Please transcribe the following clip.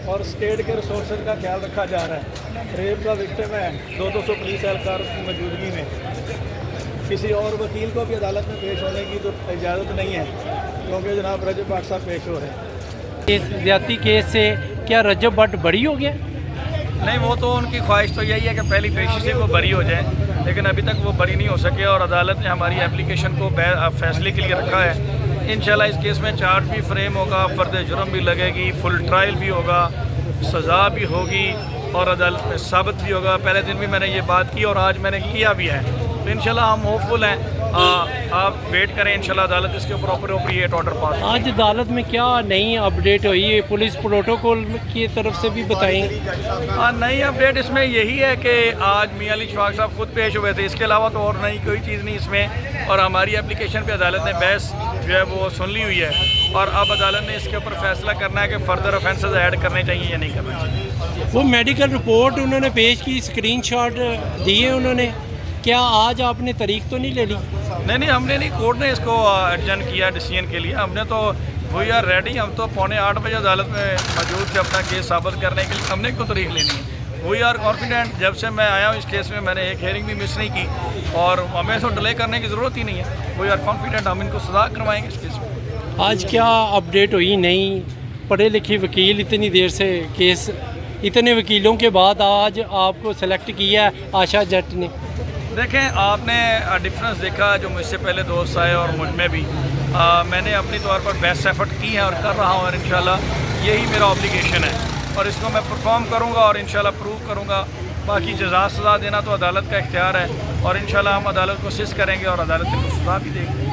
اور اسٹیٹ کے ریسورسز کا خیال رکھا جا رہا ہے. ریپ کا وکٹم ہے 200 پولیس اہلکار کی موجودگی میں. کسی اور وکیل کو بھی عدالت میں پیش ہونے کی تو اجازت نہیں ہے کیونکہ جناب رجب بٹ صاحب پیش ہو رہے ہیں. اس زیادتی کیس سے کیا رجب بٹ بری ہو گیا؟ نہیں، وہ تو ان کی خواہش تو یہی ہے کہ پہلی پیشی سے وہ بری ہو جائیں، لیکن ابھی تک وہ بری نہیں ہو سکے اور عدالت نے ہماری اپلیکیشن کو فیصلے کے لیے رکھا ہے. انشاءاللہ اس کیس میں چارج بھی فریم ہوگا، فرد جرم بھی لگے گی، فل ٹرائل بھی ہوگا، سزا بھی ہوگی اور عدالت میں ثابت بھی ہوگا. پہلے دن بھی میں نے یہ بات کی اور آج میں نے کیا بھی ہے. تو انشاءاللہ ہم ہوپ فل ہیں. آپ ویٹ کریں، انشاءاللہ عدالت اس کے اوپر اپروپریٹ آرڈر پاس. آج عدالت میں کیا نئی اپڈیٹ ہوئی ہے؟ پولیس پروٹوکول کی طرف سے بھی بتائیں. نئی اپڈیٹ اس میں یہی ہے کہ آج میاں علی اشفاق صاحب خود پیش ہوئے تھے. اس کے علاوہ تو اور نئی کوئی چیز نہیں اس میں. اور ہماری اپلیکیشن پہ عدالت نے بحث جو ہے وہ سن لی ہوئی ہے اور اب عدالت نے اس کے اوپر فیصلہ کرنا ہے کہ فردر افینسز ایڈ کرنے چاہیے یا نہیں کرنے چاہیے. وہ میڈیکل رپورٹ انہوں نے پیش کی، اسکرین شاٹ دیے انہوں نے. کیا آج آپ نے تاریخ تو نہیں لے لی؟ نہیں، ہم نے نہیں، کورٹ نے اس کو ایڈجن کیا ڈیسیژن کے لیے. ہم نے تو وی آر ریڈی. ہم تو 7:45 بجے عدالت میں موجود تھے اپنا کیس ثابت کرنے کے لیے. ہم نے کیوں تاریخ لینی ہے؟ We are confident. جب سے میں آیا ہوں اس کیس میں نے ایک ہیئرنگ بھی مس نہیں کی اور ہمیں تو ڈیلے کرنے کی ضرورت ہی نہیں ہے. وی آر کانفیڈنٹ ہم ان کو سزا کروائیں گے اس کیس میں. آج کیا اپڈیٹ ہوئی نئی؟ پڑھے لکھے وکیل اتنی دیر سے کیس، اتنے وکیلوں کے بعد آج آپ کو سلیکٹ کیا ہے آشا جٹ نے. دیکھیں، آپ نے ڈفرینس دیکھا جو مجھ سے پہلے دوست آئے اور مجھ میں بھی. میں نے اپنی طور پر بیسٹ ایفرٹ کی ہے اور کر رہا ہوں اور انشاءاللہ یہی میرا اوبلیگیشن ہے اور اس کو میں پرفارم کروں گا اور انشاءاللہ پروو کروں گا. باقی جزا سزا دینا تو عدالت کا اختیار ہے اور انشاءاللہ ہم عدالت کو سس کریں گے اور عدالت کو سزا بھی دے گی.